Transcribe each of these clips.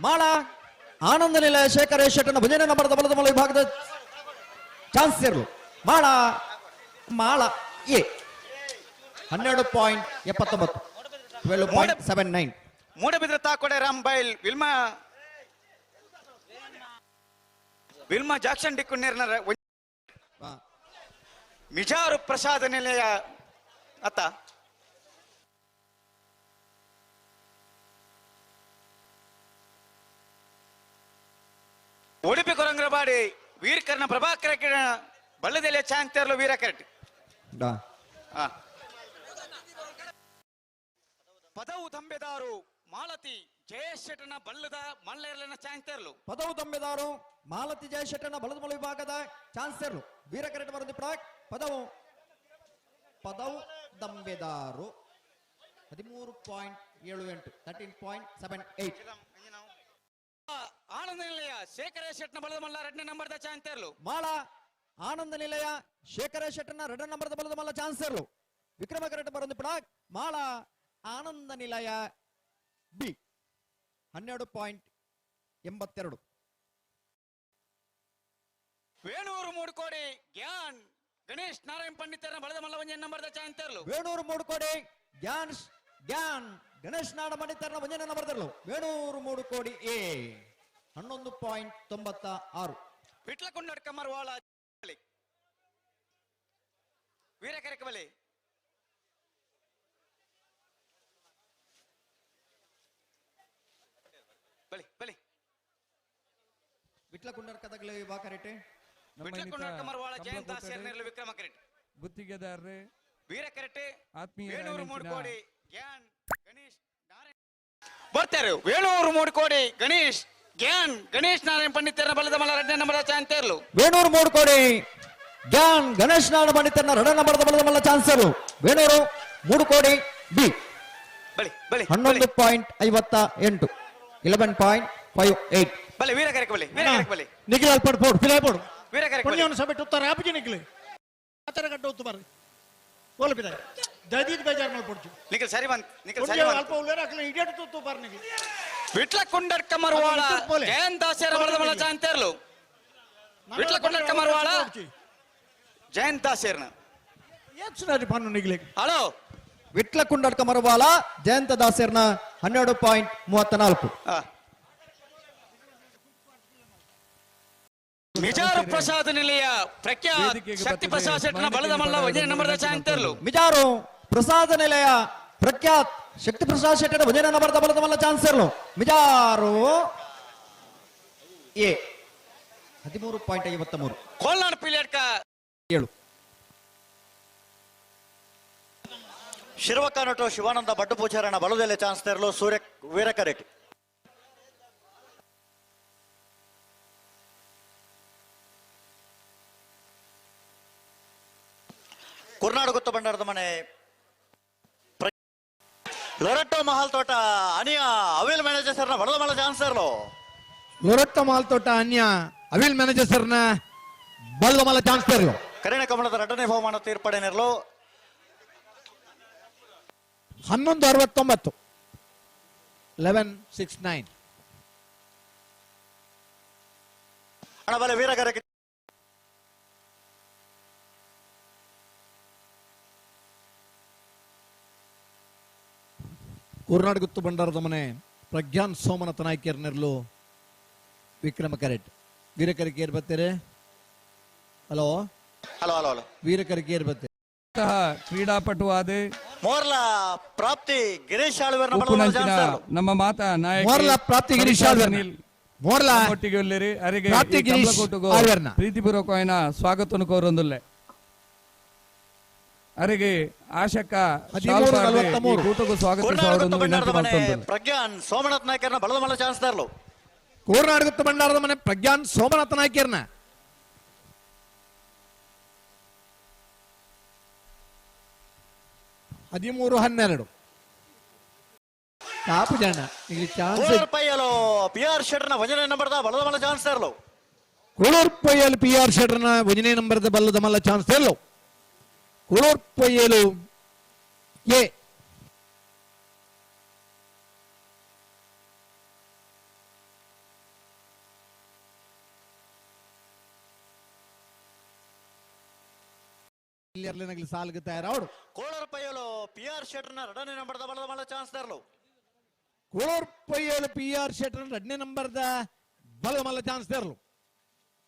ಮಾಳ ಆನಂದ ನಿಲಯ ಶೇಖರ ಶೆಟ್ಟನ ಭುಜನ ನಂಬರದ ಬಲದ ಮಲ ವಿಭಾಗದ ಚಾನ್ಸರ್ಲು ಮಾಳ ಮಾಳ A 12.79 12.79 Moodbidri ತಾಕೊಡೆ ರಾಂಬೈಲ್ Wilma Jackson ಡಿಕ್ಕುನ್ನೇರ್ನ Mijar ಪ್ರಸಾದ ನಿಲಯ ಅತ್ತ ಉಡುಪಿ ಕೊರಂಗ್ರಬಾಡಿ ವೀರಕರ್ಣ ಪ್ರಭಾಕರ ಬಳ್ಳದೆಲೆ ಚಾಂಗ್ತೇರ್ಲು ವೀರಕರಟ್ ಪದವು ದಂಬೆದಾರು ಮಾಲತಿ ಜಯಶೆಟ್ಟನ ಬಲ್ಲದ ಮಲ್ಲೇರ್ಲಿನ ಚಾಂಗ್ತೇರ್ಲು ಪದವು ದಂಬೆದಾರು ಮಾಲತಿ ಜಯಶೆಟ್ಟನ ಬಲದ ಮಲ ವಿಭಾಗದ ಚಾನ್ಸರ್ಲು ವೀರಕರಟ್ ಬರೆದು ಪದವು ದಂಬೆದಾರು 13.78 13.78 ಆನಂದ ನಿಲಯ ಶೇಖರ ಶೆಟ್ಟನ ಬಲದ ಮಲ್ಲ 2ನೇ ನಂಬರ್ದ ಚಾಂಗ್ತೇರ್ಲು ಮಾಳ ಆನಂದ ನಿಲಯ ಶೇಖರ ಶೆಟ್ಟನ 2ನೇ ನಂಬರ್ದ ಬಲದ ಮಲ್ಲ ಚಾನ್ಸರ್ಲು ವಿಕ್ರಮಕರಟ್ ಬರೆದು ಮಾಳ ಆನಂದ ನಿಲಯ ಬಿ 12.82 ವೇಣೂರು ಮೂಡ್ಕೋಡಿ ಗ್ಯಾನ್ ಗಣೇಶ್ ನಾರಾಯಣ್ ಪಂಡಿತರ ಬಲದ ಮಲ್ಲ 1ನೇ ನಂಬರ್ದ ಚಾಂಗ್ತೇರ್ಲು ವೇಣೂರು ಮೂಡ್ಕೋಡಿ ಗ್ಯಾನ್ ಗಣೇಶ್ ನಾಡ ಪಂಡಿತರ 1ನೇ ನಂಬರ್ದರ್ಲು ವೇಣೂರು ಮೂಡುಕೋಡಿ ಎ 11.96 ವಿಟ್ಲಕೊಂಡ ಕಮರ್ವಾಳ ವೀರಕರಕ ಬಲೆ ಬಲಿ ವಿಟ್ಲಕೊಂಡರ್ ಕದಗಲ ವಿಭಾಗರೆಟೆ ವಿಟ್ಲಕೊಂಡ ಕಮರ್ವಾಳ ಜಯಂತ ಸೇರ್ನಿರ್ಲು ವಿಕ್ರಮಕರೆಟ್ ಗುತ್ತಿಗೆದಾರರೇ ವೀರಕರೆಟೆ ಆತ್ಮೀಯ ವೇಣೂರು ಮೂಡ್ಕೋಡಿ ಗ್ಯಾನ್ ಗಣೇಶ್ ನಾರಾಯಣ್ ಬರ್ತಾರೆ ವೇಣೂರು ಮೂಡ್ಕೋಡಿ ಗಣೇಶ್ ನಾರಾಯಣ್ ಪಂಡಿತರ ಬಲದ ಮಲ್ಲ 2ನೇ ನಂಬರ್ ಚಾಂಗ್ತೇರ್ಲು ವೇಣೂರು ಮೂಡ್ಕೋಡಿ ಗ್ಯಾನ್ ಗಣೇಶ್ ನಾಡ ಪಂಡಿತರ 2ನೇ ನಂಬರ್ದ ಬಲದ ಮಲ್ಲ ಚಾನ್ಸರ್ಲು ವೇಣೂರು ಮೂಡುಕೋಡಿ ಬಿ ಬಲಿ 11.58 11.58 ಬಲೆ ವೀರಕರಕ ಬಲೆ ನಿಖಿಲ್ ಅಲ್ಪಡ್ ಪೋಡ್ ಫಿಲೈ ಪೋಡ್ ವೀರಕರಕ ಪುಣ್ಯವನ್ನು ಸಭೆ ಉತ್ತರ ಆಪಜಿ ನಿಖಿಲ್ ಆತರ ಗಡ್ಡ ಉತ್ತು ಬಾರ ಬೋಲ್ ಬಿದ ದದೀದ್ ಬೇಜಾರ್ ಮಾಡಿ ಪಡ್ಚು ನಿಖಿಲ್ ಸರಿ ಬಂತ್ ಅಲ್ಪ ಉಳ್ಳೇರ ಅಕಲ ಇಡಿಯಟ್ ತುತ್ತು ಬಾರ ನಿಖಿಲ್ ವಿಟ್ಲಕೊಂಡ ಕಮರ್ವಾಳ ಜಯಂತ ಸೇರ ಬಲದ ಮಲ್ಲ ಚಾಂಗ್ತೇರ್ಲು ವಿಟ್ಲಕೊಂಡ ಕಮರ್ವಾಳ ಜಯಂತ ಸೇರ್ನ ಏನ್ಸುನಾರಿ ಪನ್ನು ನಿಖಿಲ್ ಹಲೋ ವಿಟ್ಲಕೊಂಡ ಕಮರವಾಲ ಜಯಂತ ದಾಸರ್ನ 12.34 ಮಿಜಾರು ಪ್ರಸಾದ ನಿಲಯ ಪ್ರಖ್ಯಾತ್ ಶಕ್ತಿ ಪ್ರಸಾದ್ ಶೆಟ್ಟನ ಬಲದ ಮಲ್ಲ 1ನೇ ನಂಬರ್ದ ಚಾಂಗ್ತೇರ್ಲು ಮಿಜಾರು ಪ್ರಸಾದ ನಿಲಯ ಪ್ರಖ್ಯಾತ್ ಶಕ್ತಿ ಪ್ರಸಾದ್ ಶೆಟ್ಟನ 1ನೇ ನಂಬರ್ದ ಬಲದ ಮಲ್ಲ ಚಾನ್ಸರ್ಲು ಮಿಜಾರು ಎ 13.53 ಕೋಲ್ನಾಡ್ ಪಿಲಿಯಡ್ಕ 7 ಶಿರವಕ್ಕನಟು ಶಿವಾನಂದ ಭಟ್ಟು ಪೂಜಾರಣ ಬಲದೆಲೆ ಚಾನ್ಸ್ತೇರ್ಲು ಸೂರ್ಯ ವೀರಕರೆಟ್ ಕುರ್ನಾಡು ಗುತ್ತ ಬಂಡಾರದ ಮನೆ ಲೊರಟ್ಟೋ ಮಹಾಲ್ ತೋಟ ಅನಿಯ ಅವಿಲ್ ಮ್ಯಾನೇಜರ್ ಸರ್ನ ಬಡದ ಮಲ್ಲ ಚಾನ್ಸರ್ಲು ಲೊರಟ್ಟ ಮಾಲ್ ತೋಟ ಅನ್ಯ ಅವಿಲ್ ಮ್ಯಾನೇಜರ್ ಸರ್ನ ಬಲದ ಮಲ್ಲ ಚಾನ್ಸ್ತೇರ್ಲು ಕರಿಣ ಕಮಲದ 2ನೇ ಬಹುಮಾನ ತೀರ್ಪಡೆನಿರ್ಲು 1169 1169 ಹಣ ಬಲೆ ವೀರಕರೆಟ್ ಕುರ್ನಾಡ್ ಗುತ್ತು ಬಂಡಾರದ ಮನೆ ಪ್ರಜ್ಞಾನ್ ಸೋಮನಾಥ ನಾಯ್ಕರ್ನೆರ್ಲು ವಿಕ್ರಮಕರೆಟ್ ವೀರಕರಿಕೆ ಬರ್ತೀರಿ ಹಲೋ ವೀರಕರಿಕೆ ಬರ್ತೀರಿ ಕ್ರೀಡಾಪಟು ಆದೆ ಮೋರ್ಲ ಪ್ರಾಪ್ತಿ ಗಿರೀಶ್ ಆಳ್ವೇರ್ನ ಬಲದ ಮಲ್ಲ ಚಾನ್ಸ್ತೇರ್ಲು ನಮ್ಮ ಮಾತಾ ನಾಯಕ ಮೋರ್ಲ ಪ್ರಾಪ್ತಿ ಗಿರೀಶ್ ಆಳ್ವೇರ್ನ ಮೋರ್ಲ ಒಟ್ಟಿಗೆ ಒಳ್ಳೆರಿ ಅರಿಗೆ ಪ್ರಾಪ್ತಿ ಗಿರೀಶ್ ಆಳ್ವೇರ್ನ ಪ್ರೀತಿಪೂರ್ವಕమైన ಸ್ವಾಗತವನ್ನು ಕೋರೊಂದುಲ್ಲೆ ಅರಿಗೆ ಆಶಕ 13:43 ಕೂಟకు ಕುರ್ನಾಡು ಗುತ್ತ ಸ್ವಾಗತಿಸುವುದನ್ನು ಬಂಡಾರದ ವಿನಂತಿ ಮನೆ ಮಾಡ್ತೊಂದು ಪ್ರಜ್ಞಾನ್ ಸೋಮನಾಥ್ ನಾಯ್ಕರ್ನ ಬಲದ ಮಲ್ಲ ಚಾನ್ಸ್ತೇರ್ಲು ಕೋರ್ನಾಡ್ ಗುತ್ತು ಬಂಡಾರದ ಮನೆ ಪ್ರಜ್ಞಾನ್ ಸೋಮನಾಥ ನಾಯ್ಕರ್ನ 13-12 ಕಾಪು ಜನ ಇಲ್ಲಿ ಚಾನ್ಸ್ ಪೈಯಲು PR ಶೆಟ್ಟರ್ನ 1ನೇ ನಂಬರ್ದ ಬಲದ ಮಲ್ಲ ಚಾನ್ಸ್ತೇರ್ಲು ಕೋಳೂರ್ ಪೊಯ್ಯಲು PR ಶೆಟ್ಟರ್ನ 1ನೇ ನಂಬರ್ದ ಬಲ್ಲದ ಮಲ್ಲ ಚಾನ್ಸ್ತೇರ್ಲು ಕೋಳೂರ್ ಪೊಯ್ಯಲು ಎ ಇಲ್ಲಿ ಸಾಲ್ಗೆ ತಯಾರವಡು ಕೋಳೂರು ಪೈಯಲು ಪಿ ಆರ್ ಶೆಟ್ರನ 2ನೇ ನಂಬರ್ದ ಬಲದ ಮಲ್ಲ ಚಾನ್ಸ್ ತರಲು ಕೋಳೂರ್ ಪೊಯ್ಯಲು PR ಶೆಟ್ರ್ 2ನೇ ನಂಬರ್ದ ಬಲದ ಮಲ್ಲ ಚಾನ್ಸ್ ತೆರಲು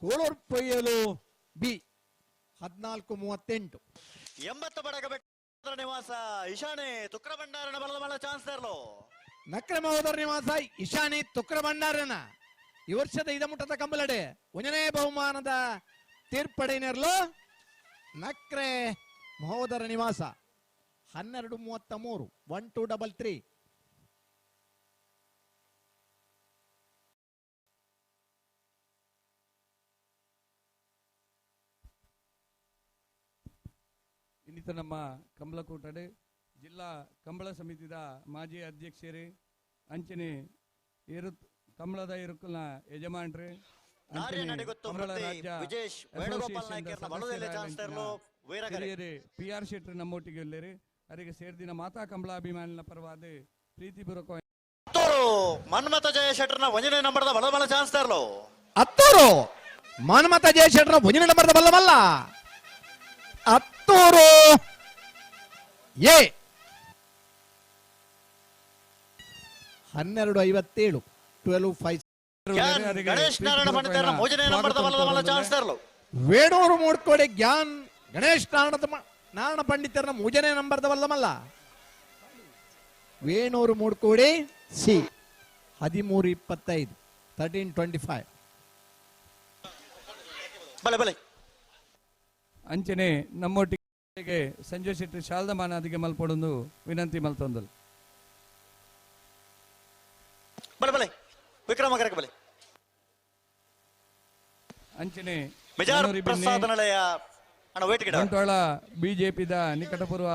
ಕೋಳೂರ್ ಪೊಯ್ಯಲು ಬಿ 14:38 80 ಬಡಗ ಬೆಟ್ಟ ನಿವಾಸ ಇಶಾನೆ ತುಕ್ರ ಭಂಡಾರನ ಬಲದ ಮಲ್ಲ ಚಾನ್ಸ್ ತರಲು ನಕ್ರೆ ಮಹೋದರ ನಿವಾಸ ಇಶಾನಿ ತುಕ್ರ ಭಂಡಾರನ ಈ ವರ್ಷದ ಇದಮುಟ್ಟದ ಕಂಬಲಡೆ 1ನೇ ಬಹುಮಾನದ ತೀರ್ಪಡೆಯಿನರ್ಲು ನಕ್ರೆ ಮಹೋದರ ನಿವಾಸ 12:33 1233 ಇನ್ನಿತ ನಮ್ಮ ಕಂಬಳಕೂಟಡೆ ಜಿಲ್ಲಾ ಕಂಬಳ ಸಮಿತಿದ ಮಾಜಿ ಅಧ್ಯಕ್ಷರೇ ಅಂಚನೆ ಕಂಬಳದ ಇರುಕಲ್ನ ಯಜಮಾನ್ರೆ ನಾರ್ಯ ನಡೆಗೊತ್ತು ವಿಜೇಶ್ ವೇಣುಗೋಪಾಲ್ ನಾಯ್ಕರ್ನ ಬಲದಲ್ಲಿ ಚಾನ್ಸ್ ತರಲು ವೀರಗರೆ PR ಶೆಟ್ರ್ ನಮ್ಮೊಟ್ಟಿಗೆ ಇಲ್ಲರಿ ಅವರಿಗೆ ಸೇರಿದಿನ ಮಾತಾ ಕಂಬಳಾಭಿಮಾನಿನ ಪರವಾದ ಪ್ರೀತಿಪೂರ್ವಕ ಮನ್ಮಥ ಜಯ ಶೆಟ್ರನ 1ನೇ ನಂಬರ್ದ ಬಲದ ಮಲ್ಲ ಚಾನ್ಸ್ ತರಲು ಹತ್ತೂರು ಮನ್ಮಥ ಜಯಶೆಟ್ರ 1ನೇ ನಂಬರ್ದ ಬಲ್ಲಮಲ್ಲ ಹತ್ತೂರು ಎ 12:57 12:5 ಗಣೇಶ್ ನಾರಾಯಣ ಪಂಡಿತರ 3ನೇ ನಂಬರ್ದ ಬಲದ ಮಲ್ಲ ಚಾನ್ಸ್ ತರಲು ವೇಣೂರು ಮೂಡ್ಕೋಡೆ ಜ್ಞಾನ್ ಗಣೇಶ್ ನಾರಾಯಣ ಪಂಡಿತರನ 3ನೇ ನಂಬರ್ದ ಬಲ್ಲಮಲ್ಲ ವೇಣೂರು ಮೂಡ್ಕೋಡೆ ಸಿ 13:25 13:25 ಬಲೆ ಬಲೆ ಅಂಚನೆ ನಮ್ಮೊಟ್ಟಿಗೆ ಸಂಜಯ್ ಶೆಟ್ಟಿ ಶಾಲ್ದಮಾನ ಅದಿಗೆ ಮಲ್ಪಡೊಂದು ವಿನಂತಿ ಮಲ್ತೊಂದಲ್ ಬಲೆ ಬಲೆ ವಿಕ್ರಮಕರಕ ಬಲೆ ಅಂಚನೆ ಮೆಜಾರ್ ಪ್ರಸಾದನಾಲಯ ಅಣ್ಣ ವೇಟ್ ಗಿಡ ಬಂಟ್ವಾಳ ಬಿಜೆಪಿದ ನಿಕಟಪೂರ್ವ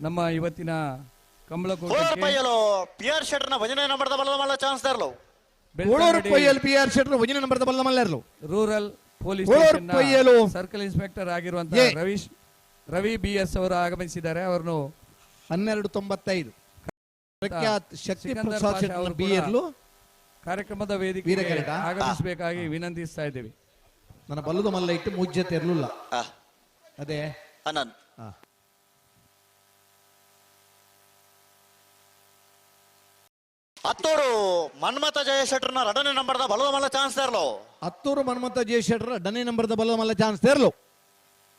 ನಮ್ಮ ಇವತ್ತಿನ ಕೋಳೂರು ಕಂಬಳಕೂಟಕ್ಕೆ ಪೈಯಲು ಪಿ ಆರ್ ಶೆಟ್ರನ 1ನೇ ನಂಬರ್ದ ಬಲದ ಮಲ್ಲ ಚಾನ್ಸ್ ತರಲು ಕೋಳೂರು ಪೊಯ್ಯಲು PR ಶೆಟ್ರು 1ನೇ ನಂಬರ್ದ ಬಲ್ಲಮಲ್ಲರ್ಲು rural police Kolur Poyyalu circle inspector ಆಗಿರುವಂತಹ ರವಿ BS ಅವರು ಆಗಮಿಸಿದ್ದಾರೆ. ಅವರನ್ನು 12:95 ಪ್ರಖ್ಯಾತ್ ಶಕ್ತಿ ಸಿಕಂದರ್ ಪ್ರಸಾದ್ ಪಾಷಾ ಶೆಟ್ರು ಅವರು ಬಿ ಕೂಡ ಇರ್ಲು ಕಾರ್ಯಕ್ರಮದ ವೇದಿಕೆಗೆ ವೀರಗರೆಟ? ಆಗಮಿಸಬೇಕಾಗಿ ವಿನಂತಿಸ್ತಾ ಇದ್ದೇವೆ. ನನ್ನ ಬಲ್ಲದ ಮಲ್ಲ ಇಟ್ಟು ಮುಜ್ಜತೆ ಇರ್ಲಿಲ್ಲ ಅದೇ ಅನಂತ್ ಹಾ. ಹತ್ತೂರು ಮನ್ಮಥ ಜಯ ಶೆಟ್ರನ 2ನೇ ನಂಬರ್ದ ಬಲದ ಮಲ್ಲ ಚಾನ್ಸ್ ತರಲು ಹತ್ತೂರು ಮನ್ಮಥ ಜಯಶೆಟ್ರ 2ನೇ ನಂಬರ್ದ ಬಲ್ಲದ ಮಲ್ಲ ಚಾನ್ಸ್ ತೆರಲು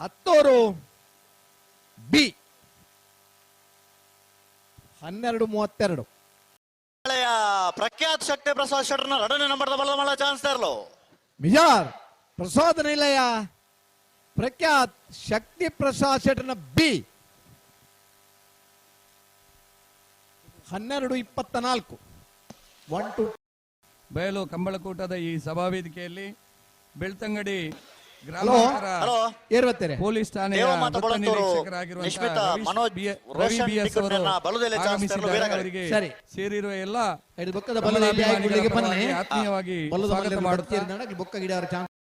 ಹತ್ತೂರು ಬಿ 12:32 ಹಳೆಯ ಪ್ರಖ್ಯಾತ್ ಶಕ್ತಿ ಪ್ರಸಾದ್ ಶೆಟ್ರನ 2ನೇ ನಂಬರ್ದ ಬಲದ ಮಲ್ಲ ಚಾನ್ಸ್ ತರಲು ಮಿಜಾರ್ ಪ್ರಸಾದ ನಿಲಯ ಪ್ರಖ್ಯಾತ್ ಶಕ್ತಿ ಪ್ರಸಾದ್ ಶೆಟ್ರನ ಬಿ 12:24 1 ಬಯಲು ಕಂಬಳಕೂಟದ ಈ ಸಭಾ ವೇದಿಕೆಯಲ್ಲಿ ಬೆಳ್ತಂಗಡಿ ಹಲೋ ಹಲೋ ಏರ್ವತ್ತೆರೆ ಪೊಲೀಸ್ ಠಾಣೆಯ ದೇವಮಾತ ವೃತ್ತ ಬಳಂತೂರು ನಿರೀಕ್ಷಕರಾಗಿರುವಂತಹ ನಿಶ್ಮಿತ ಮನೋಜ್ ರವಿ ರೋಷನ್ BS ಅವರು ಟಿಕೆಟ್ನ ಬಲದಲ್ಲಿ ಚಾನ್ಸ್ ತರಲು ಆಗಮಿಸಿದ್ದಾರೆ. ವೀರಗರೆ ಅವರಿಗೆ ಸರಿ. ಸೇರಿರುವ ಎಲ್ಲ ಇದು ಬೊಕ್ಕದ ಬಲ್ಲದ ಇಲ್ಲಿ ಆಗಿ ಗುಳಿಗೆ ಬನ್ನಿ ಆತ್ಮೀಯವಾಗಿ ಬಲ್ಲದ ಸ್ವಾಗತ ಮಲ್ಲ ಮಾಡುತ್ತಾ ಬೊಕ್ಕ ಗಿಡ ಚಾನ್ಸ್